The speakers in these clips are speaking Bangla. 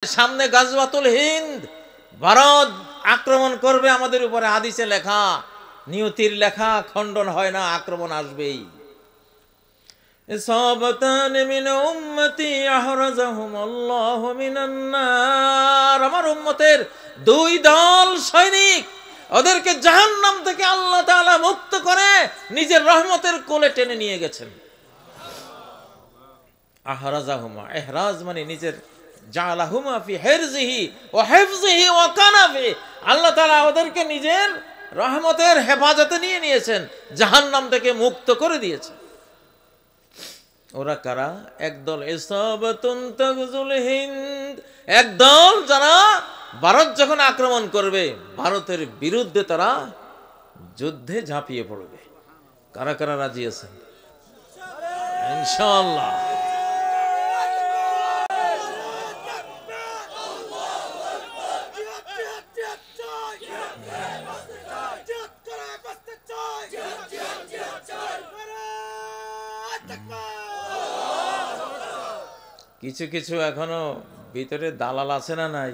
সামনে গাজওয়াতুল হিন্দ, ভারত আক্রমণ করবে আমাদের উপরে, হাদিসে লেখা, নিয়তির লেখা, খণ্ডন হয় না, আক্রমণ আসবেই। ইসাবাতান মিন উম্মতি আহরাজাহুমুল্লাহু মিনান নার, আমার উম্মতের দুই দল সৈনিক, ওদেরকে জাহান্নাম থেকে আল্লাহ তাআলা মুক্ত করে নিজের রহমতের কোলে টেনে নিয়ে গেছেন। আহরাজাহুমা, ইহরাজ মানে নিজের, জালাহুমা ফি হিরজিহি ওয়া হিফজিহি ওয়া কানাফি, আল্লাহ তাআলা ওদেরকে নিজের রহমতের হেফাজতে নিয়ে নিয়েছেন, জাহান্নাম থেকে মুক্ত করে দিয়েছেন। ওরা কারা? একদল ইসাবাতুন তাগজুল হিন্দ, একদল যারা ভারত যখন আক্রমণ করবে ভারতের বিরুদ্ধে তারা যুদ্ধে ঝাঁপিয়ে পড়বে। কারা কারা রাজি আছেন? ইনশাআল্লাহ। কিছু কিছু এখনো ভিতরে দালাল আছে না নাই?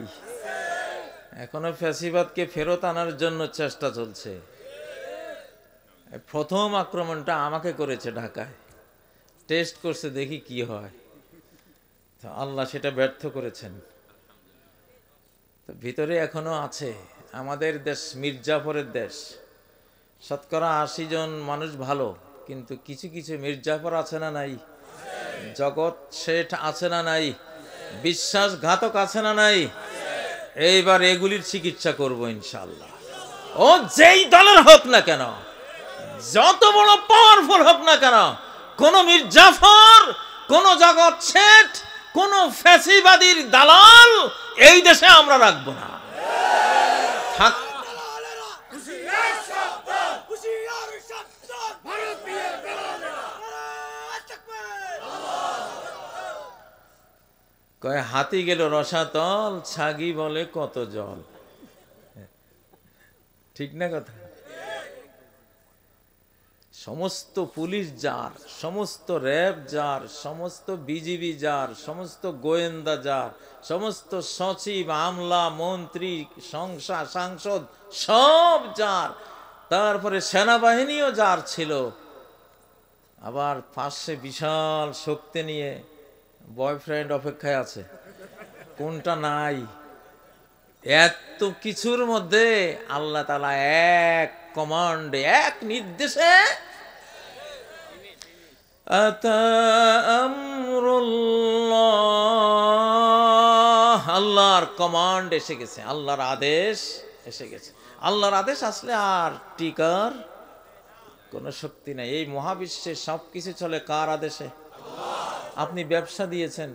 এখনো ফ্যাসিবাদকে ফেরত আনার জন্য চেষ্টা চলছে। প্রথম আক্রমণটা আমাকে করেছে ঢাকায়, টেস্ট করছে দেখি কি হয়, তো আল্লাহ সেটা ব্যর্থ করেছেন। তো ভিতরে এখনো আছে। আমাদের দেশ মির্জাফরের দেশ, শতকরা 80 জন মানুষ ভালো, কিন্তু কিছু কিছু মির্জাফর আছে না নাই? জগৎ শেঠ আছে না নাই? বিশ্বাসঘাতক আছে না নাই? এইবার এগুলির চিকিৎসা করব ইনশাআল্লাহ। ও যেই দলের হোক না কেন, যত বড় পাওয়ারফুল হোক না কেন, কোন মির্জাফর, কোন জগৎ শেঠ, কোন ফ্যাসিবাদীর দালাল এই দেশে আমরা রাখবো না। থাক। কয় হাতি গেল রসাতল, ছাগি বলে কত জল। ঠিক না কথা? সমস্ত পুলিশ যার, সমস্ত র্যাব যার, সমস্ত বিজিবি যার, সমস্ত গোয়েন্দা যার, সমস্ত সচিব, আমলা, মন্ত্রী, সাংসদ সব যার, তারপরে সেনাবাহিনীও যার ছিল, আবার পাশে বিশাল শক্তি নিয়ে বয়ফ্রেন্ড অপেক্ষায় আছে, কোনটা নাই? এত কিছুর মধ্যে আল্লাহ তাআলা এক কমান্ডে, এক নির্দেশে, আতা আমরুল্লাহ, আল্লাহর কমান্ড এসে গেছে, আল্লাহর আদেশ এসে গেছে। আল্লাহর আদেশ আসলে আর টিকার কোনো শক্তি নাই। এই মহাবিশ্বে সবকিছু চলে কার আদেশে? আপনি ব্যবসা দিয়েছেন,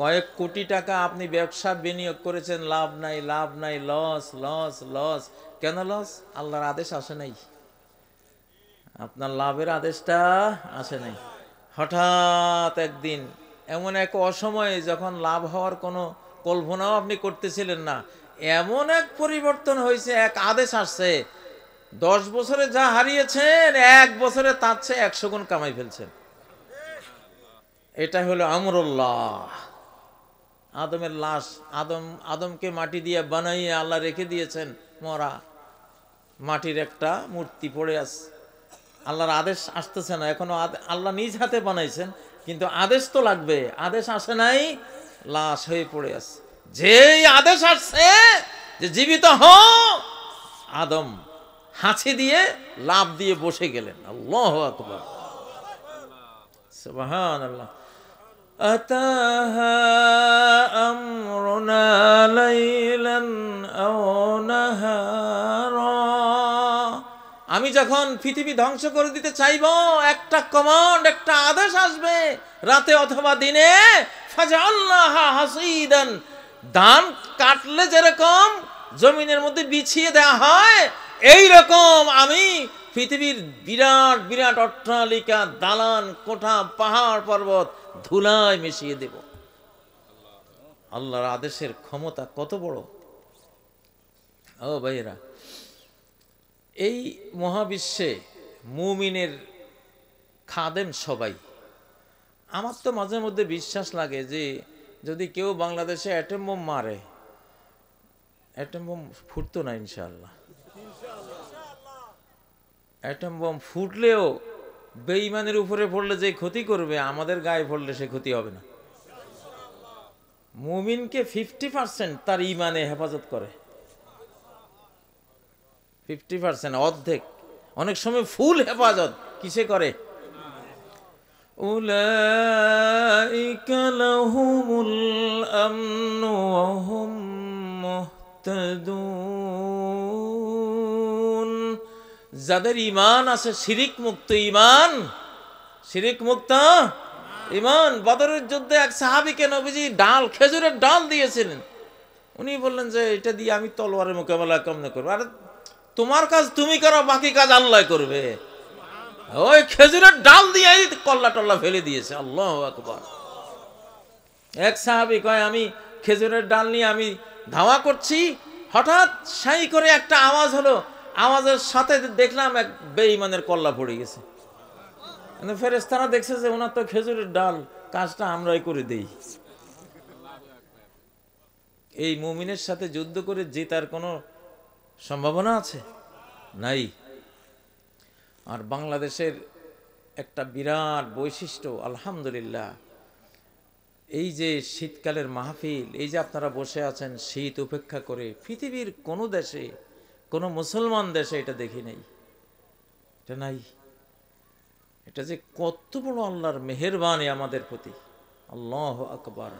কয়েক কোটি টাকা আপনি ব্যবসা বিনিয়োগ করেছেন, লাভ নাই, লাভ নাই, লস লস লস। কেন লস? আল্লাহর আদেশ আসে নাই, আপনার লাভের আদেশটা আসে নাই। হঠাৎ একদিন এমন এক অসময়ে যখন লাভ হওয়ার কোনো কল্পনাও আপনি করতেছিলেন না, এমন এক পরিবর্তন হয়েছে, এক আদেশ আসছে, 10 বছরে যা হারিয়েছেন 1 বছরে তার চেয়ে 100 গুণ কামাই ফেলছেন। এটা হলো আমরুল্লাহ। আদমের লাশ, আদমকে মাটি দিয়ে বানাইয়ে আল্লাহ রেখে দিয়েছেন, মরা মাটির একটা মূর্তি পড়ে আছে। আল্লাহর আদেশ আসতেছে না এখনো, আল্লাহ নিজ হাতে বানাইছেন, কিন্তু আদেশ তো লাগবে, আদেশ আসে নাই, লাশ হয়ে পড়ে আছে। যেই আদেশ আসছে যে জীবিত হও, আদম হাঁচি দিয়ে লাফ দিয়ে বসে গেলেন। আল্লাহু আকবার, সুবহানাল্লাহ। আতাহা আমরুনা লাইলান আও নাহারা, আমি যখন পৃথিবী ধ্বংস করে দিতে চাইব, একটা কমান্ড, একটা আদেশ আসবে, রাতে অথবা দিনে, ফাজআলনাহা হাসীদান, ধান কাটলে যেরকম জমিনের মধ্যে বিছিয়ে দেওয়া হয়, এই রকম আমি পৃথিবীর বিরাট বিরাট অট্টালিকা, দালান কোঠা, পাহাড় পর্বত ধুলায় মিশিয়ে দেব। আল্লাহর আদেশের ক্ষমতা কত বড়! ও ভাইরা, এই মহাবিশ্বে মুমিনের খাদেম সবাই। আমার তো মাঝে মধ্যে বিশ্বাস লাগে যে যদি কেউ বাংলাদেশে অ্যাটম বোম মারে, অ্যাটম বোম ফুটতো না ইনশাআল্লাহ। অ্যাটম বোম ফুটলেও বেঈমানের উপরে পড়লে যে ক্ষতি করবে, আমাদের গায়ে পড়লে সে ক্ষতি হবে না। মুমিনকে 50% তার ইমানে হেফাজত করে, 50%, অর্ধেক, অনেক সময় ফুল হেফাজত কিসে করে? উলাইকা লাহুমুল আমনু ওয়া হুম মুহতাদুন। যাদের ঈমান আছে, শিরিক মুক্ত ঈমান, শিরিক মুক্ত ঈমান। বদরের যুদ্ধে এক সাহাবীকে নবীজি ডাল, খেজুরের ডাল দিয়েছিলেন। উনি বললেন যে এটা দিয়ে আমি তলোয়ারের মোকাবেলা কেমনে করবো? আরে তোমার কাজ তুমি করো, বাকি কাজ আল্লাহ করবে। ওই খেজুরের ডাল দিয়ে কল্লা টল্লা ফেলে দিয়েছে। আল্লাহু আকবার। এক সাহাবী কয়, আমি খেজুরের ডাল নিয়ে আমি ধাওয়া করছি, হঠাৎ সাই করে একটা আওয়াজ হলো, আওয়াজের সাথে দেখলাম এক বেঈমানের কল্লা পড়ে গেছে। ফেরেশতারা দেখছে যে ওনার তো খেজুরের ডাল, কাজটা আমরাই করে দেই। এই মুমিনের সাথে যুদ্ধ করে জেতার কোনো সম্ভাবনা আছে? নাই। আর বাংলাদেশের একটা বিরাট বৈশিষ্ট্য, আলহামদুলিল্লাহ, এই যে শীতকালের মাহফিল, এই যে আপনারা বসে আছেন শীত উপেক্ষা করে, পৃথিবীর কোনো দেশে, কোনো মুসলমান দেশে এটা দেখি নাই। এটা নাই। এটা যে কত বড় আল্লাহর মেহেরবানি আমাদের প্রতি। আল্লাহু আকবার।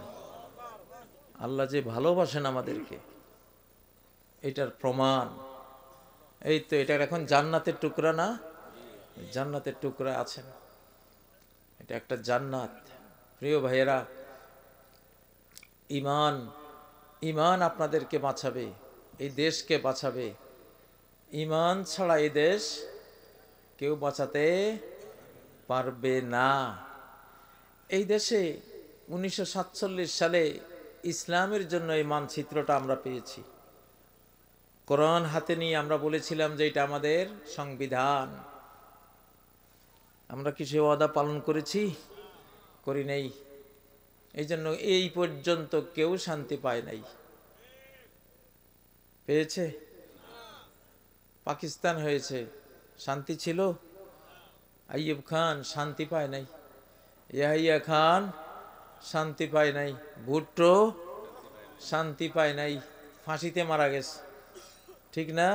আল্লাহ যে ভালোবাসেন আমাদেরকে, এটার প্রমাণ। এই তো, এটার এখন জান্নাতের টুকরা না? জান্নাতের টুকরা আছেন, এটা একটা জান্নাত। প্রিয় ভাইয়েরা, ঈমান, ঈমান আপনাদেরকে বাঁচাবে, এই দেশকে বাঁচাবে। ঈমান ছাড়া এই দেশ কেউ বাঁচাতে পারবে না। এই দেশে 1947 সালে ইসলামের জন্য এই মানচিত্রটা আমরা পেয়েছি। কোরআন হাতে নিয়ে আমরা বলেছিলাম যে এটা আমাদের সংবিধান। আমরা কি সে ওয়াদা পালন করেছি? করি নাই। এই জন্য এই পর্যন্ত কেউ শান্তি পায় নাই। পেয়েছে? পাকিস্তান হয়েছে, শান্তি ছিল? আইয়ুব খান শান্তি পায় নাই, ইয়াহিয়া খান শান্তি পায় নাই, ভুট্টো শান্তি পায় নাই, ফাঁসিতে মারা গেছে, ঠিক না?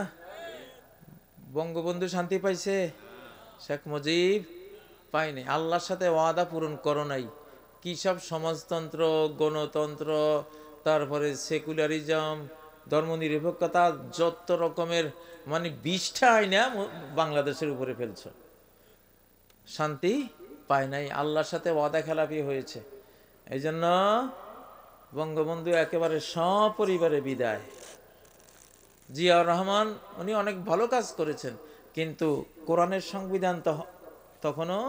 বঙ্গবন্ধু শান্তি পাইছে? শেখ মুজিব পায় নাই। আল্লাহর সাথে ওয়াদা পূরণ করো নাই। কি সব সমাজতন্ত্র, গণতন্ত্র, তারপরে সেকুলারিজম, ধর্মনিরপেক্ষতা, যত রকমের মানে 20টা আইনা বাংলাদেশের উপরে ফেলছ, শান্তি পায় নাই। আল্লাহর সাথে ওয়াদা খেলাপি হয়েছে। এই জন্য বঙ্গবন্ধু একেবারে সপরিবারে বিদায়। জিয়াউর রহমান উনি অনেক ভালো কাজ করেছেন, কিন্তু কোরআনের সংবিধান তো তখনও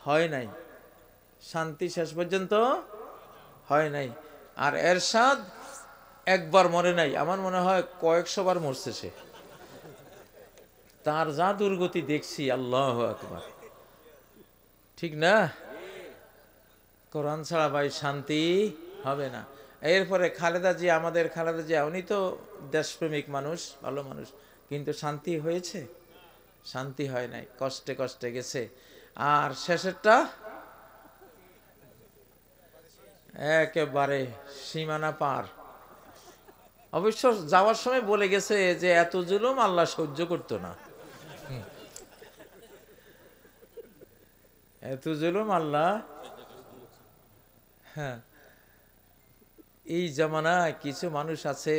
হয় নাই, শান্তি শেষ পর্যন্ত হয় নাই। আর এরশাদ একবার মরে নাই, আমার মনে হয় কয়েকশো বার মরছে সে। তার যা দুর্গতি দেখছি, আল্লাহু আকবার, ঠিক না? কোরআন ছাড়া ভাই শান্তি হবে না। এরপরে খালেদা জিয়া, আমাদের খালেদা জিয়া, উনি তো দেশপ্রেমিক মানুষ, ভালো মানুষ, কিন্তু শান্তি হয়েছে? শান্তি হয় নাই, কষ্টে কষ্টে গেছে। আর শেষেরটা একেবারে সীমানা পার। অবশ্য যাওয়ার সময় বলে গেছে যে এত জুলুম আল্লাহ সহ্য করতো না, এত জুলুম আল্লাহ। হ্যাঁ, এই জামানায় কিছু মানুষ আছে,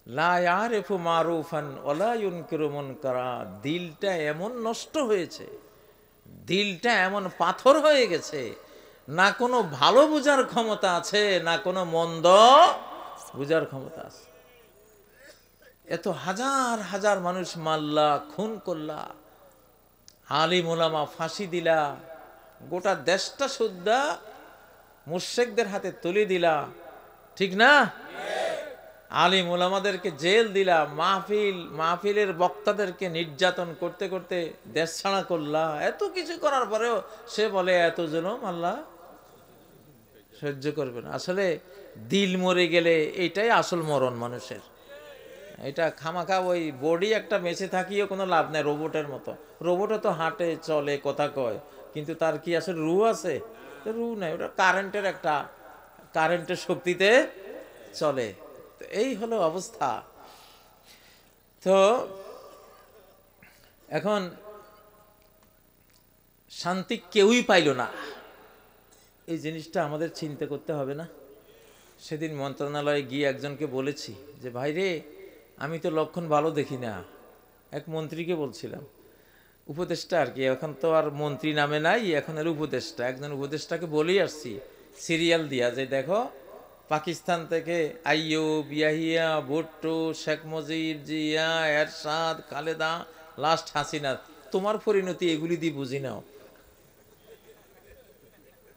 লা ইয়ারিফু মারুফান ওয়ালা ইউনকিরু মুনকারা। দিলটা এমন নষ্ট হয়েছে, দিলটা এমন পাথর হয়ে গেছে, না কোনো ভালো বুঝার ক্ষমতা আছে, না কোনো মন্দ বুঝার ক্ষমতা আছে। এত হাজার হাজার মানুষ মারলা, খুন করলা, আলিম ওলামা ফাঁসি দিলা, গোটা দেশটা সুদ্ধা মুশরিকদের হাতে তুলে দিলা, ঠিক না? আলিম ওলামাদেরকে জেল দিলা, মাহফিলের বক্তাদেরকে নির্যাতন করতে করতে দেশ ছাড়া করলা। এত কিছু করার পরেও সে বলে এত জুলুম আল্লাহ সহ্য করবে না। আসলে দিল মরে গেলে এইটাই আসল মরণ মানুষের। এটা খামাখা ওই বডি একটা বেঁচে থাকিও কোনো লাভ নেই, রোবটের মতো। রোবটও তো হাঁটে চলে কথা কয়, কিন্তু তার কি আসলে রু আছে? রু নাই, ওটা কারেন্টের শক্তিতে চলে। তো এই হলো অবস্থা। তো এখন শান্তি কেউই পাইল না, এই জিনিসটা আমাদের চিন্তা করতে হবে না? সেদিন মন্ত্রণালয়ে গিয়ে একজনকে বলেছি যে ভাই রে, আমি তো লক্ষণ ভালো দেখি না। এক মন্ত্রীকে বলছিলাম, উপদেষ্টা আর কি, এখন তো আর মন্ত্রী নামে নাই, এখন আর উপদেষ্টা। একজন উপদেষ্টাকে বলেই আসছি সিরিয়াল দিয়া, যে দেখো পাকিস্তান থেকে আইয়ুব, ইয়াহিয়া, ভুট্টো, শেখ মুজিব, জিয়া, এরশাদ, খালেদা, লাস্ট হাসিনা, তোমার পরিণতি এগুলি দিয়ে বুঝি নাও।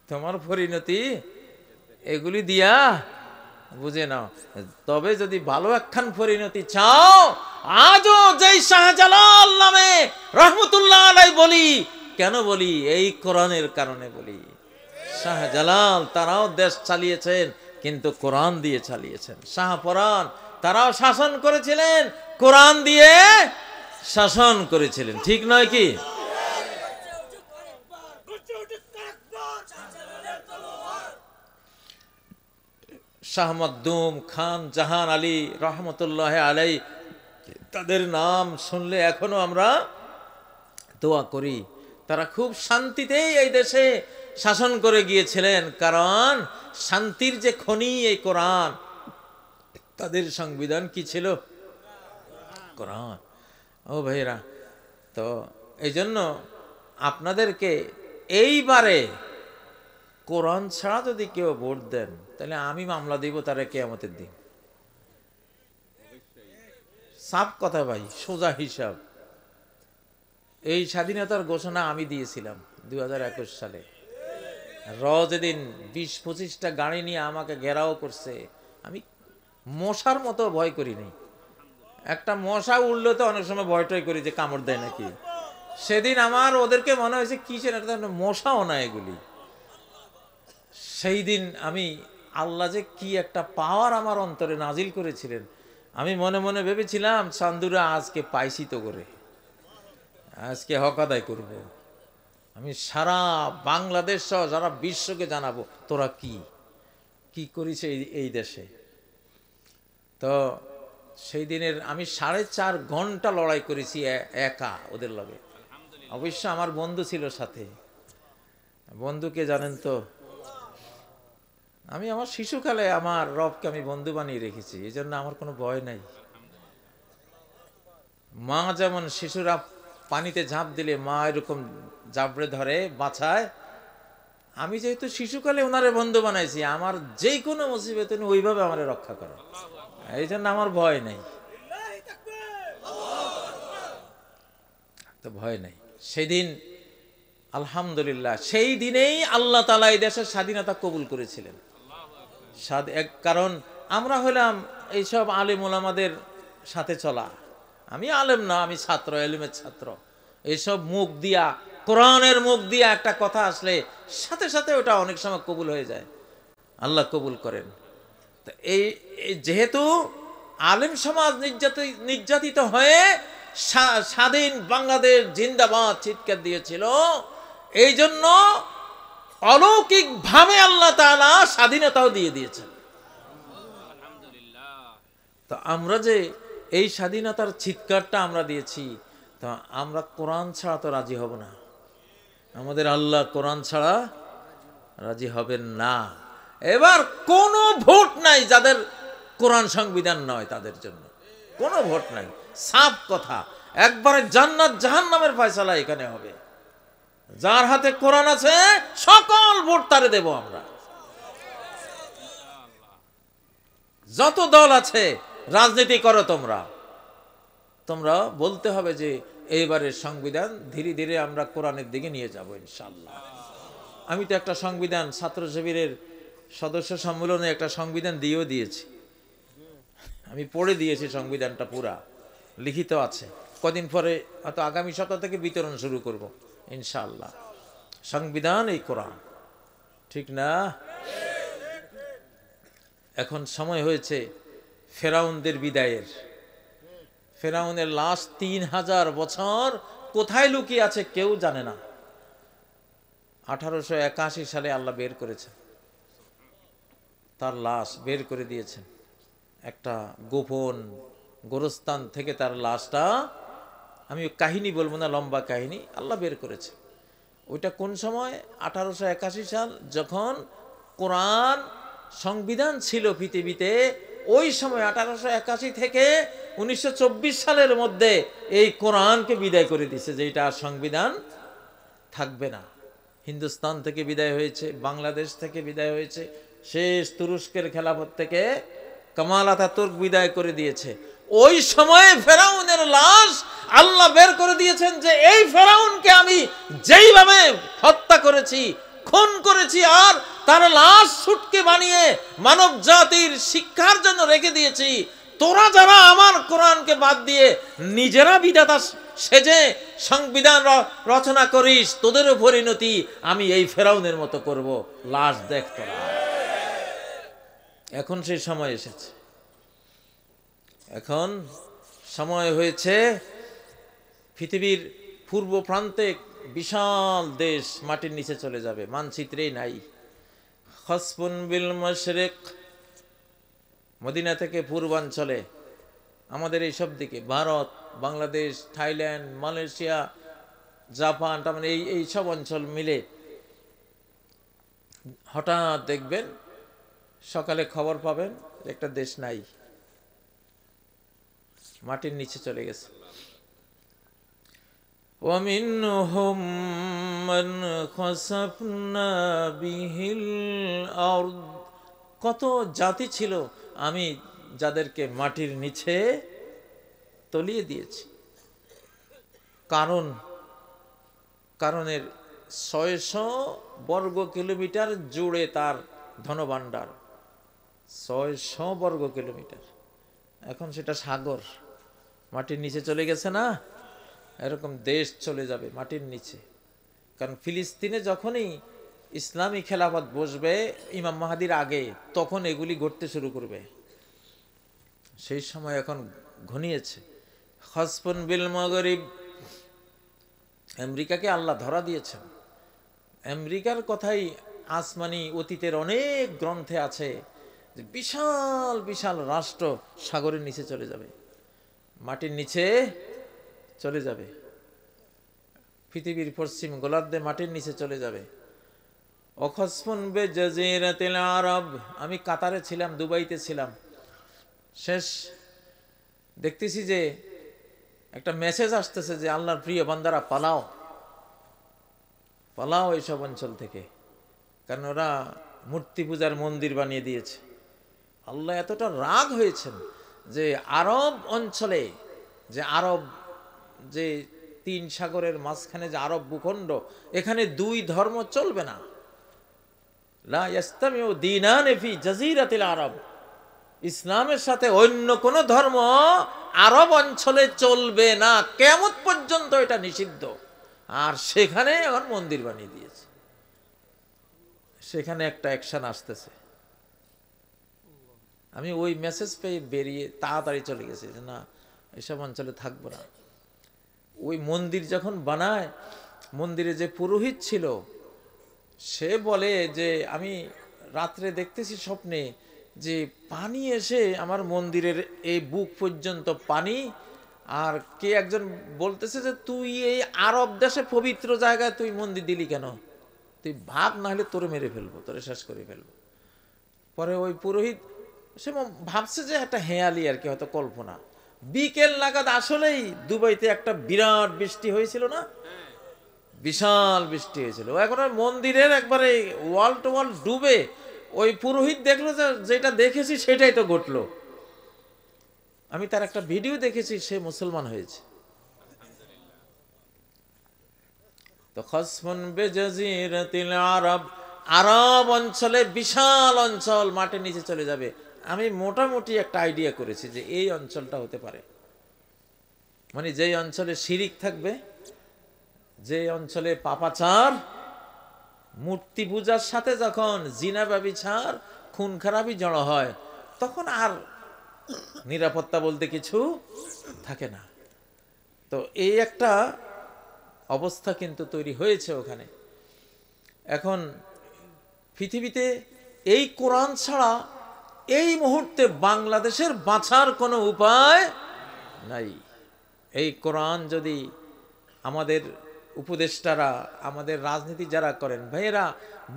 তোমার পরিণতি এগুলি দিয়া বুঝে নাও। তবে যদি ভালো একখান পরিণতি চাও, আজও যেই শাহজালাল নামে রহমতুল্লাহ আলাই বলি, কেন বলি? এই কোরআনের কারণে বলি। শাহজালাল তারাও দেশ চালিয়েছেন, কিন্তু কোরআন দিয়ে চালিয়েছেন। শাহপরাণ তারাও শাসন করেছিলেন, কোরআন দিয়ে শাসন করেছিলেন, ঠিক নয় কি? শাহ মখদুম খান জাহান আলী রহমতুল্লাহ আলাই, তাদের নাম শুনলে এখনো আমরা দোয়া করি। তারা খুব শান্তিতেই এই দেশে শাসন করে গিয়েছিলেন, কারণ শান্তির যে খনি এই কোরআন। তাদের সংবিধান কি ছিল? কোরআন। ও ভাইরা, তো এই জন্য আপনাদেরকে এইবারে কোরআন ছাড়া যদি কেউ ভোট দেন, তাহলে আমি মামলা দিব তারা কিয়ামতের দিন। সাফ কথা ভাই, সোজা হিসাব। এই স্বাধীনতার ঘোষণা আমি দিয়েছিলাম 2021 সালে। যেদিন 20-25টা গাড়ি নিয়ে আমাকে ঘেরাও করছে, আমি মশার মতো ভয় করিনি। একটা মশা উঠলে তো অনেক সময় ভয়টয় করি যে কামড় দেয় নাকি। সেদিন আমার ওদেরকে মনে হয়েছে কিসের একটা মশাও না এগুলি। সেই দিন আমি, আল্লাহ যে কি একটা পাওয়ার আমার অন্তরে নাজিল করেছিলেন, আমি মনে মনে ভেবেছিলাম চান্দুরা আজকে পাইছি তো করে, আজকে হক আদায় করব। আমি সারা বাংলাদেশ সহ সারা বিশ্বকে জানাবো তোরা কি করিস এই দেশে। তো সেই দিনের আমি 4.5 ঘন্টা লড়াই করেছি একা ওদের লগে। অবশ্য আমার বন্ধু ছিল সাথে। বন্ধুকে জানেন তো, আমি আমার শিশুকালে আমার রবকে আমি বন্ধু বানিয়ে রেখেছি, এই জন্য আমার কোনো ভয় নাই। মা যেমন শিশুরা পানিতে ঝাঁপ দিলে মা এরকম জাবড়ে ধরে বাঁচায়, আমি যেহেতু শিশুকালে ওনারে বন্ধু বানাইছি, আমার যে কোনো মুসিবত উনি ওইভাবে আমার রক্ষা করে, এই জন্য আমার ভয় নেই। তো ভয় নেই। সেদিন আলহামদুলিল্লাহ, সেই দিনেই আল্লাহ তাআলা এই দেশের স্বাধীনতা কবুল করেছিলেন। কারণ আমরা হলাম এইসব আলেম ওলামাদের সাথে চলা। আমি আলেম না, আমি ছাত্র, এলিমের ছাত্র। এইসব মুখ দিয়া, কোরআনের মুখ দিয়া একটা কথা আসলে সাথে সাথে ওটা অনেক সময় কবুল হয়ে যায়, আল্লাহ কবুল করেন। তো এই যেহেতু আলেম সমাজ নির্যাতিত হয়ে স্বাধীন বাংলাদেশ জিন্দাবাদ চিৎকার দিয়েছিল, এই জন্য অলৌকিক ভাবে আল্লাহ তাআলা স্বাধীনতাও দিয়ে দিয়েছেন। তো আমরা যে এই স্বাধীনতার চিৎকারটা আমরা দিয়েছি, তো আমরা কোরআন ছাড়া তো রাজি হব না। আমাদের আল্লাহ কোরআন ছাড়া রাজি হবেন না। এবার কোনো ভোট নাই যাদের কোরআন সংবিধান নয়, তাদের জন্য কোনো ভোট নাই। সাফ কথা, একবারে জান্নাত জাহান্নামের ফয়সালা এখানে হবে। যার হাতে কোরআন আছে সকল ভোট তারে দেব আমরা। যত দল আছে রাজনীতি করো, তোমরা বলতে হবে যে এইবারের সংবিধান ধীরে ধীরে আমরা কোরআনের দিকে নিয়ে যাব ইনশাআল্লাহ। আমি তো একটা সংবিধান ছাত্র শিবিরের সদস্য সম্মেলনে একটা সংবিধান দিয়েও দিয়েছি, আমি পড়ে দিয়েছি সংবিধানটা, পুরা লিখিত আছে। কদিন পরে হয়তো আগামী সপ্তাহ থেকে বিতরণ শুরু করব ইনশাআল্লাহ। সংবিধান এই কোরআন, ঠিক না? এখন সময় হয়েছে ফেরাউনদের বিদায়ের। ফেরাউনের লাশ 3000 বছর কোথায় লুকিয়ে আছে কেউ জানে না। 1881 সালে আল্লাহ বের করেছেন, তার লাশ বের করে দিয়েছেন। একটা গোপন গোরস্থান থেকে তার লাশটা, আমি কাহিনী বলবো না, লম্বা কাহিনী, আল্লাহ বের করেছে। ওইটা কোন সময়? 1881 সাল, যখন কোরআন সংবিধান ছিল পৃথিবীতে। ওই সময় 1881 থেকে 1924 সালের মধ্যে এই কোরআনকে বিদায় করে দিছে, যে এটা আর সংবিধান থাকবে না। হিন্দুস্তান থেকে বিদায় হয়েছে, বাংলাদেশ থেকে বিদায় হয়েছে, শেষ তুরস্কের খেলাফত থেকে কামাল আতাতুর্ক বিদায় করে দিয়েছে। ওই সময়ে ফেরাউনের লাশ আল্লাহ বের করে দিয়েছেন, যে এই ফেরাউনকে আমি যেইভাবে হত্যা করেছি, খুন করেছি, আর তার লাশ সুটকে বানিয়ে মানব জাতির শিক্ষার জন্য রেখে দিয়েছি, তোরা যারা আমার কোরআনকে বাদ দিয়ে নিজেরা বিধাতা সেজে সংবিধান রচনা করিস, তোদেরও পরিণতি আমি এই ফেরাউনের মতো করব। লাশ দেখ তোরা। এখন সেই সময় এসেছে, এখন সময় হয়েছে। পৃথিবীর পূর্ব প্রান্তে বিশাল দেশ মাটির নিচে চলে যাবে, মানচিত্রেই নাই। খসফুন বিল মাশরিক, মদিনা থেকে পূর্বাঞ্চলে আমাদের এই সব দিকে, Bharat, Bangladesh, Thailand, Malaysia, Japan, তার মানে এই সব অঞ্চল মিলে হঠাৎ দেখবেন সকালে খবর পাবেন একটা দেশ নাই, মাটির নিচে চলে গেছে। وَمِنْهُمْ مَنْ خَسَفْنَا بِهِ الْأَرْضَ, কত জাতি ছিল আমি যাদেরকে মাটির নিচে তলিয়ে দিয়েছি। কারণের 600 বর্গ কিলোমিটার জুড়ে তার ধনভাণ্ডার, 600 বর্গ কিলোমিটার। এখন সেটা সাগর, মাটির নিচে চলে গেছে না? এরকম দেশ চলে যাবে মাটির নিচে। কারণ ফিলিস্তিনে যখনই ইসলামী খেলাফত বসবে ইমাম মাহাদির আগে, তখন এগুলি ঘটতে শুরু করবে। সেই সময় এখন ঘনিয়েছে। খসফুন বিল মাগরিব, আমেরিকাকে আল্লাহ ধরা দিয়েছেন। আমেরিকার কথাই আসমানি অতীতের অনেক গ্রন্থে আছে, যে বিশাল বিশাল রাষ্ট্র সাগরের নিচে চলে যাবে, মাটির নিচে চলে যাবে। পৃথিবীর পশ্চিম গোলার্ধে মাটির নিচে চলে যাবে। অখসফুন বে জাজিরাতিল আরব, আমি কাতারে ছিলাম, দুবাইতে ছিলাম, শেষ দেখতেছি যে একটা মেসেজ আসতেছে যে আল্লাহর প্রিয় বান্দারা পালাও, পালাও এইসব অঞ্চল থেকে, কারণ ওরা মূর্তি পূজার মন্দির বানিয়ে দিয়েছে। আল্লাহ এতটা রাগ হয়েছেন যে আরব অঞ্চলে, যে আরব, যে 3 সাগরের মাঝখানে যে আরব ভূখণ্ড, এখানে 2 ধর্ম চলবে না। লা ইয়াস্তামিউ দীনান ফি জাজিরাতিল আরব, ইসলামের সাথে অন্য কোন ধর্ম আরব অঞ্চলে চলবে না, কিয়ামত পর্যন্ত এটা নিষিদ্ধ। আর সেখানে এখন মন্দির বানিয়ে দিয়েছে, সেখানে একটা অ্যাকশন আসতেছে। আমি ওই মেসেজ পেয়ে বেরিয়ে তাড়াতাড়ি চলে গেছি যে না, এসব অঞ্চলে থাকবো না। ওই মন্দির যখন বানায়, মন্দিরে যে পুরোহিত ছিল সে বলে যে আমি রাত্রে দেখতেছি স্বপ্নে যে পানি এসে আমার মন্দিরের এই বুক পর্যন্ত পানি, আর কে একজন বলতেছে যে তুই এই আরব দেশে পবিত্র জায়গায় তুই মন্দির দিলি কেন, তুই ভাগ, না হলে তোরে মেরে ফেলবো, তোরে শেষ করে ফেলবো। পরে ওই পুরোহিত সে ভাবছে যে একটা হেয়ালি আর কি, হয়তো কল্পনা। বিকেল নাগাদ আসলেই দুবাইতে একটা বিরাট বৃষ্টি হয়েছিল না, বিশাল বৃষ্টি হয়েছিল। এখন মন্দিরের একবারে ওয়াল টু ওয়াল ডুবে। ওই পুরোহিত দেখলো যে যেটা দেখেছি সেটাই তো ঘটলো। আমি তার একটা ভিডিও দেখেছি, সে মুসলমান হয়েছে। তো খসফুন বিজাজিরাতিল আরব, আরব অঞ্চলে বিশাল অঞ্চল মাটির নিচে চলে যাবে। আমি মোটামুটি একটা আইডিয়া করেছি যে এই অঞ্চলটা হতে পারে, মানে যেই অঞ্চলে শিরিক থাকবে, যে অঞ্চলে পাপাচার, মূর্তি পূজার সাথে যখন জিনা ব্যভিচার, খুন খারাপি জড়ো হয়, তখন আর নিরাপত্তা বলতে কিছু থাকে না। তো এই একটা অবস্থা কিন্তু তৈরি হয়েছে ওখানে। এখন পৃথিবীতে এই কোরআন ছাড়া এই মুহূর্তে বাংলাদেশের বাঁচার কোনো উপায় নাই। এই কোরআন যদি আমাদের উপদেষ্টারা, আমাদের রাজনীতি যারা করেন ভাইয়েরা,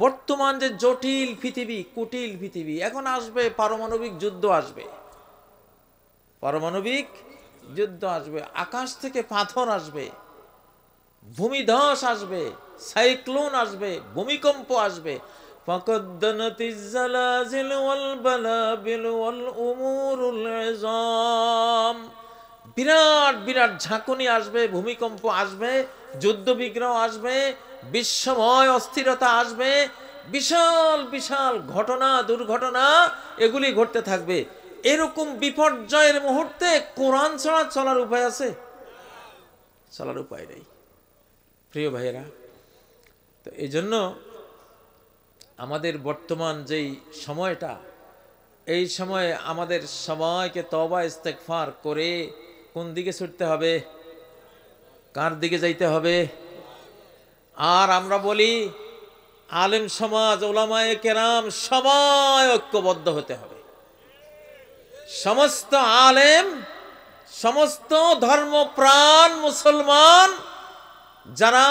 বর্তমান যে জটিল পৃথিবী, কুটিল পৃথিবী, এখন আসবে পারমাণবিক যুদ্ধ, আসবে পারমাণবিক যুদ্ধ আসবে, আকাশ থেকে পাথর আসবে, ভূমিধস আসবে, সাইক্লোন আসবে, ভূমিকম্প আসবে। ফাকাদ্দানাতিজ জালাজিল ওয়াল বালাবিল ওয়াল উমুরুল ইজাম, বিরাট বিরাট ঝাঁকুনি আসবে, ভূমিকম্প আসবে, যুদ্ধ বিগ্রহ আসবে, বিশ্বময় অস্থিরতা আসবে, বিশাল বিশাল ঘটনা দুর্ঘটনা এগুলি ঘটতে থাকবে। এরকম বিপর্যয়ের মুহূর্তে কোরআন ছাড়া চলার উপায় আছে? চলার উপায় নেই প্রিয় ভাইয়েরা। তো এই জন্য আমাদের বর্তমান যেই সময়টা, এই সময়ে আমাদের সবাইকে তওবা ইস্তেগফার করে কোন দিকে ছুটতে হবে? কার দিকে যাইতে হবে? আর আমরা বলি আলেম সমাজ, ওলামায়ে কেরাম সবাই ঐক্যবদ্ধ হতে হবে। সমস্ত আলেম, সমস্ত ধর্মপ্রাণ মুসলমান যারা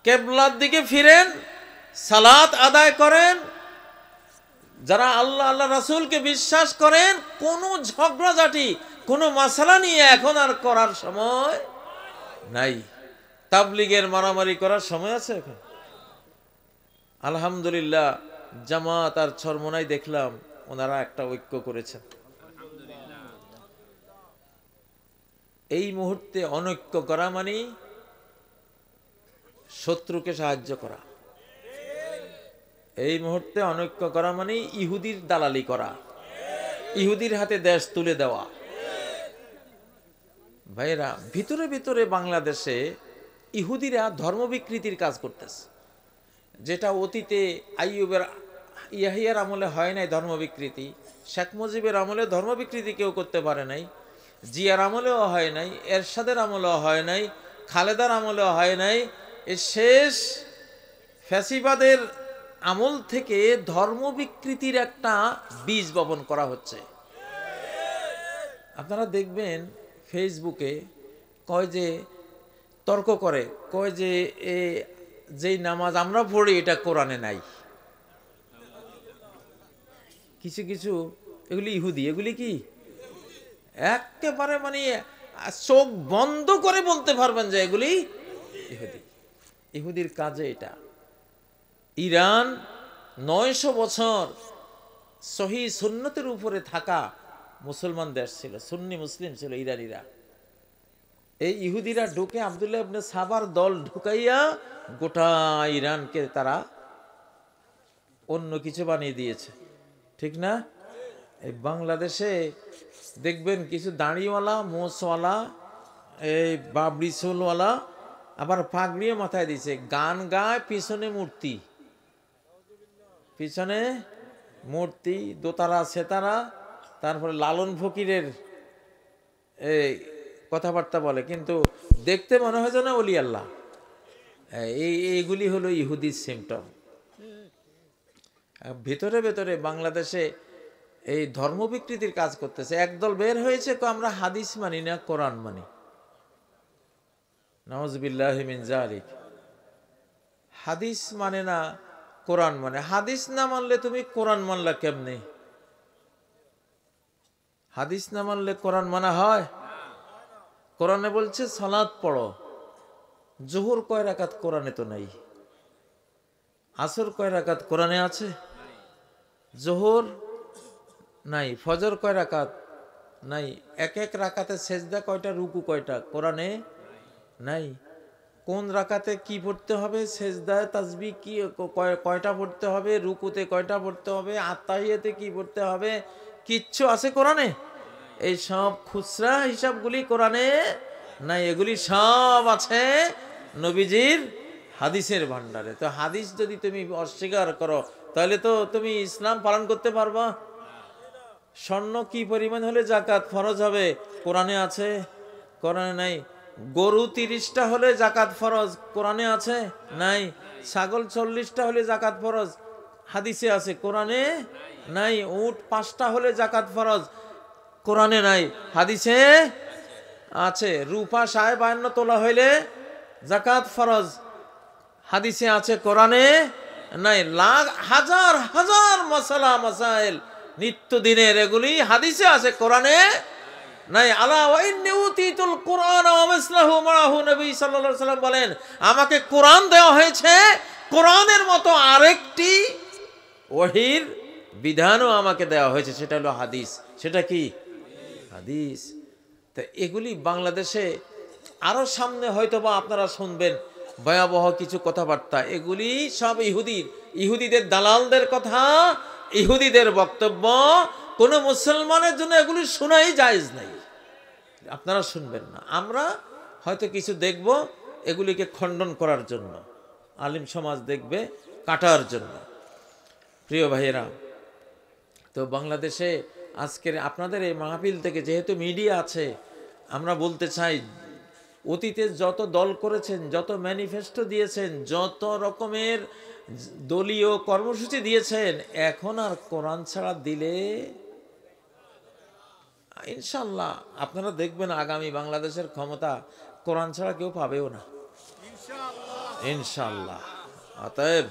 কিবলার দিকে ফিরেন, সালাত আদায় করেন, যারা আল্লাহ আল্লাহ রাসূলকে বিশ্বাস করেন, কোনো ঝগড়াঝাটি, কোনো মাসালা নিয়ে এখন আর করার সময় নাই। তাবলিগের মারামারি করার সময় আছে এখন? আলহামদুলিল্লাহ, জামাত আর চরমোনাই দেখলাম ওনারা একটা ঐক্য করেছেন। এই মুহূর্তে অনৈক্য করা মানে শত্রুকে সাহায্য করা। এই মুহূর্তে অনৈক্য করা মানে ইহুদির দালালি করা, ইহুদির হাতে দেশ তুলে দেওয়া। ভাইরা, ভিতরে ভিতরে বাংলাদেশে ইহুদিরা ধর্ম বিকৃতির কাজ করতেছে, যেটা অতীতে আইয়ুবের, ইয়াহিয়ার আমলে হয় নাই ধর্ম বিকৃতি, শেখ মুজিবের আমলে ধর্ম বিকৃতি কেউ করতে পারে নাই, জিয়ার আমলেও হয় নাই, এরশাদের আমলেও হয় নাই, খালেদার আমলেও হয় নাই। এই শেষ ফ্যাসিবাদের আমল থেকে ধর্ম বিকৃতির একটা বীজ বপন করা হচ্ছে। আপনারা দেখবেন ফেসবুকে কয় যে তর্ক করে, কয় যে যেই নামাজ আমরা পড়ি এটা কোরআনে নাই। কিছু কিছু এগুলি ইহুদি, এগুলি কি একেবারে মানে চোখ বন্ধ করে বলতে পারবেন যে এগুলি ইহুদি। ইহুদির কাজে এটা। ইরান 900 বছর সহি সুন্নতের উপরে থাকা মুসলমান দেশ ছিল, সুন্নি মুসলিম ছিল ইরানিরা। এই ইহুদিরা ঢুকে আব্দুল্লাহ ইবনে সাবার দল ঢুকাইয়া গোটা ইরানকে তারা অন্য কিছু বানিয়ে দিয়েছে, ঠিক না? এই বাংলাদেশে দেখবেন কিছু দাড়িওয়ালা, মোছওয়ালা, এই বাবরি চুলওয়ালা, আবার পাগড়িও মাথায় দিয়েছে, গান গায়, পিছনে মূর্তি, পিছনে মূর্তি, দোতারা সেতারা, তারপরে লালন ফকিরের এই কথাবার্তা বলে, কিন্তু দেখতে মনে হয় যেন ওলি আল্লাহ। এইগুলি হলো ইহুদির সিমটম। ভিতরে ভেতরে বাংলাদেশে এই ধর্ম বিকৃতির কাজ করতেছে। একদল বের হয়েছে, আমরা হাদিস মানি না, কোরআন মানি। নাউযুবিল্লাহি মিন যালিক। হাদিস মানে না, কোরআন মানে। হাদিস না মানলে তুমি কোরআন মানলা কেমনে? হাদিস না মানলে কোরআন মানা হয়? কোরআনে বলছে সালাত পড়ো, জোহর কয় রাকাত কোরআনে তো নাই, আসর কয় রাকাত কোরআনে আছে? জোহর নাই, ফজর কয় রাকাত নাই, এক এক রাকাতে সেজদা কয়টা, রুকু কয়টা, কোরআনে নাই। কোন রাকাতে কি পড়তে হবে, সেজদায় তাসবিহ কি কয়টা পড়তে হবে, রুকুতে কয়টা পড়তে হবে, আত্তাহিয়াতে কি পড়তে হবে, কিচ্ছু আছে কোরআনে? এই সব খুচরা হিসাবগুলি কোরআনে নাই, এগুলি সব আছে নবীজির হাদিসের ভান্ডারে। তো হাদিস যদি তুমি অস্বীকার করো, তাহলে তো তুমি ইসলাম পালন করতে পারবা? স্বর্ণ কি পরিমাণ হলে জাকাত ফরজ হবে? কোরআনে আছে? কোরআনে নাই। গরু 30টা হলে জাকাত ফরজ, কোরআনে আছে? নাই। ছাগল 40টা হলে জাকাত ফরজ, হাদিসে আছে, কোরআনে নাই। উট 5টা হলে জাকাত ফরজ, কোরআনে নাই, হাদিসে আছে। রূপা 52 তোলা হইলে জাকাত ফরজ, হাদিসে আছে, কোরআনে নাই। লাখ হাজার হাজার মাসালা মাসাইল নিত্যদিনের, এগুলি হাদিসে আছে, কোরআনে নাই। আলা ওয়া ইন্নী উতীতুল কুরআন ওয়া মিসলাহু মাআহু, নবী সাল্লাল্লাহু আলাইহি সাল্লাম বলেন, আমাকে কোরআন দেওয়া হয়েছে, কোরআনের মতো আরেকটি ওহীর বিধানও আমাকে দেওয়া হয়েছে, সেটা হলো হাদিস। সেটা কি? হাদিস। তো এগুলি বাংলাদেশে আরো সামনে হয়তোবা আপনারা শুনবেন ভয়াবহ কিছু কথাবার্তা, এগুলি সব ইহুদিদের দালালদের কথা, ইহুদিদের বক্তব্য। কোনো মুসলমানের জন্য এগুলি শোনাই জায়েজ নাই, আপনারা শুনবেন না। আমরা হয়তো কিছু দেখব এগুলিকে খণ্ডন করার জন্য, আলিম সমাজ দেখবে কাটার জন্য। প্রিয় ভাইয়েরা, তো বাংলাদেশে আজকের আপনাদের এই মাহফিল থেকে যেহেতু মিডিয়া আছে, আমরা বলতে চাই, অতীতে যত দল করেছেন, যত ম্যানিফেস্টো দিয়েছেন, যত রকমের দলীয় কর্মসূচি দিয়েছেন, এখন আর কোরআন ছাড়া দিলে ইনশাল্লাহ আপনারা দেখবেন আগামী বাংলাদেশের ক্ষমতা কোরআন ছাড়া কেউ পাবেও না, ইনশাল্লাহ। অতএব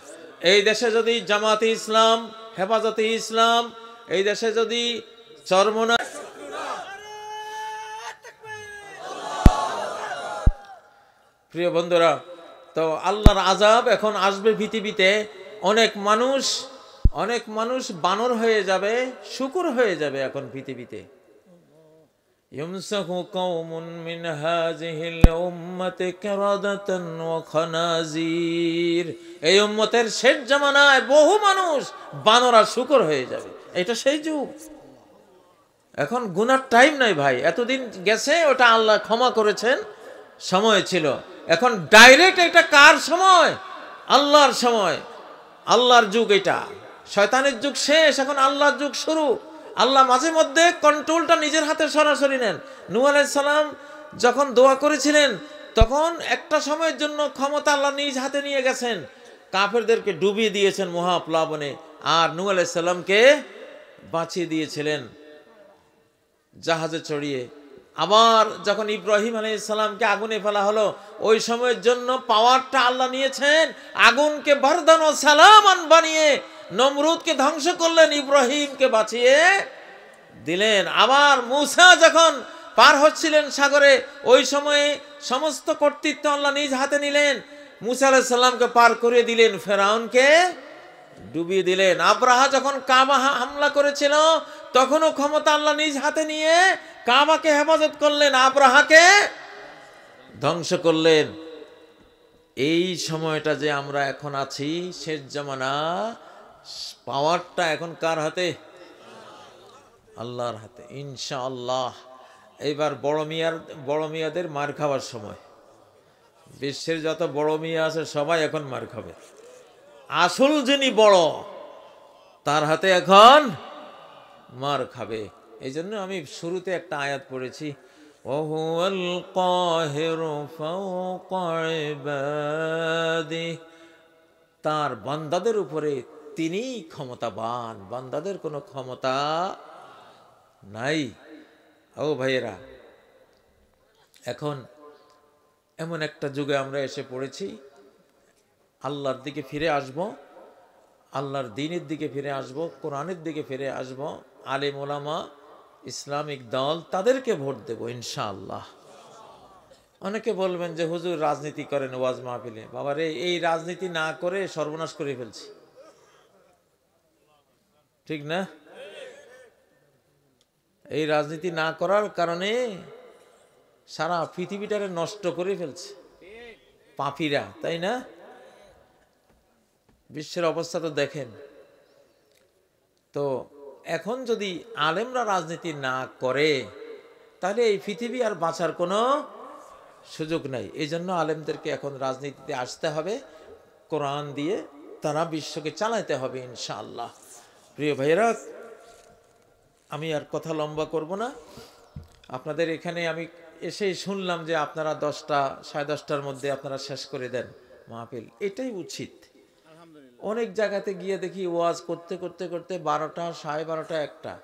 এই দেশে যদি জামাতে ইসলাম, হেফাজতে ইসলাম, এই দেশে যদি চরমনা, প্রিয় বন্ধুরা, তো আল্লাহর আযাব এখন আসবে পৃথিবীতে। অনেক মানুষ বানর হয়ে যাবে, শূকর হয়ে যাবে এখন পৃথিবীতে। ইউমসাকু কওমুন মিন হাযিহিল উম্মতি কিরাদাতান ওয়া খানাজির, এই উম্মতের শেষ জামানায় বহু মানুষ বানর আর শূকর হয়ে যাবে। এটা সেই যুগ। এখন গুনার টাইম নাই ভাই, এতদিন গেছে, ওটা আল্লাহ ক্ষমা করেছেন, সময় ছিল। এখন ডাইরেক্ট এটা কার সময়? আল্লাহর সময়, আল্লাহর যুগ। এটা শয়তানের যুগ শেষ, এখন আল্লাহর যুগ শুরু। আল্লাহ মাঝে মধ্যে কন্ট্রোলটা নিজের হাতে সরাসরি নেন। নূহ আলাইহিস সালাম যখন দোয়া করেছিলেন, তখন একটা সময়ের জন্য ক্ষমতা আল্লাহ নিজ হাতে নিয়ে গেছেন, কাফেরদেরকে ডুবিয়ে দিয়েছেন মহাপ্লাবনে, আর নূহ আলাইহিস সালামকে বাঁচিয়ে দিয়েছিলেন জাহাজে চড়িয়ে। আবার যখন ইব্রাহিম আলাইহিস সালামকে আগুনে ফেলা হলো, ওই সময়ের জন্য পাওয়ারটা আল্লাহ নিয়েছেন, আগুনকে বারদান ও সালামান বানিয়ে নমরুদকে ধ্বংস করলেন, ইব্রাহিমকে বাঁচিয়ে দিলেন। আবার মূসা যখন পার হচ্ছিলেন সাগরে, ওই সময়ে সমস্ত কর্তৃত্ব আল্লাহ নিজ হাতে নিলেন, মূসা আলাইহিস সালামকে পার করে দিলেন, ফেরাউনকে ডুবিয়ে দিলেন। আব্রাহা যখন কাবা হামলা করেছিল, তখনও ক্ষমতা আল্লাহ নিজ হাতে নিয়ে কাবাকে হেফাজত করলেন, আব্রাহাকে ধ্বংস করলেন। এই সময়টা যে আমরা এখন আছি, শেষ জামানা, পাওয়ারটা এখন কার হাতে? আল্লাহর হাতে, ইনশাআল্লাহ। এইবার বড় মিয়াদের মার খাওয়ার সময়। বিশ্বের যত বড় মিয়া আছে সবাই এখন মার খাবে। আসল যিনি বড়, তার হাতে এখন মার খাবে। এই জন্য আমি শুরুতে একটা আয়াত পড়েছি, ওয়াহুয়াল কাহিরু ফাওকা ইবাদিহি, তার বান্দাদের উপরে তিনি ক্ষমতাবান, বান্দাদের কোনো ক্ষমতা নাই। ও ভাইয়েরা, এখন এমন একটা যুগে আমরা এসে পড়েছি, আল্লাহর দিকে ফিরে আসব, আল্লাহর দ্বীনের দিকে ফিরে আসব, কোরআনের দিকে ফিরে আসব, আলেম ওলামা, ইসলামিক দল, তাদেরকে ভোট দেব ইনশাআল্লাহ। অনেকে বলবেন যে হুজুর রাজনীতি করেন ওয়াজ মাহফিলে। বাবারে, এই রাজনীতি না করে সর্বনাশ করে ফেলছি, ঠিক না? এই রাজনীতি না করার কারণে সারা পৃথিবীটারে নষ্ট করে ফেলছে পাপীরা, তাই না? বিশ্বের অবস্থা তো দেখেন। তো এখন যদি আলেমরা রাজনীতি না করে, তাহলে এই পৃথিবী আর বাঁচার কোনো সুযোগ নাই। এই জন্য আলেমদেরকে এখন রাজনীতিতে আসতে হবে, কোরআন দিয়ে তারা বিশ্বকে চালাতে হবে ইনশাআল্লাহ। প্রিয় ভাইয়েরা, আমি আর কথা লম্বা করব না। আপনাদের এখানে আমি এসেই শুনলাম যে আপনারা 10টা 10:30টার মধ্যে আপনারা শেষ করে দেন মাহফিল, এটাই উচিত। অনেক জায়গাতে গিয়ে দেখি ওয়াজ করতে করতে করতে 12টা 12:30 1টা,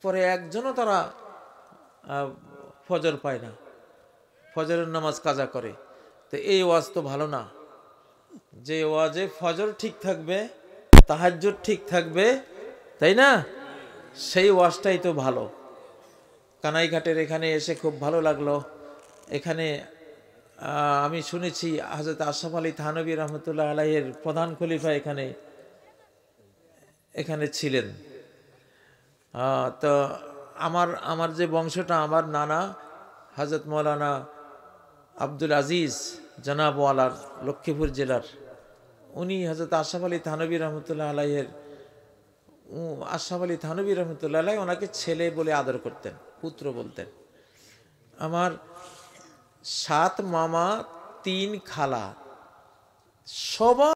পরে একজনও তারা ফজর পায় না, ফজরের নামাজ কাজা করে। তো এই ওয়াজ তো ভালো না। যে ওয়াজে ফজর ঠিক থাকবে, তাহাজ্জুদ ঠিক থাকবে, তাই না, সেই ওয়াজটাই তো ভালো। কানাইঘাটের এখানে এসে খুব ভালো লাগলো। এখানে আমি শুনেছি হযরত আশরাফ আলী থানভী রহমতুল্লাহ আলাইহির প্রধান খলিফা এখানে ছিলেন। তো আমার যে বংশটা, আমার নানা হযরত মৌলানা আব্দুল আজিজ জনাবওয়ালার, লক্ষ্মীপুর জেলার, উনি হযরত আশরাফ আলী থানভী রহমতুল্লাহ আলাইহির, আশরাফ আলী থানভী রহমতুল্লাহ আলাইহি ওনাকে ছেলে বলে আদর করতেন, পুত্র বলতেন। আমার 7 মামা 3 খালা সবাই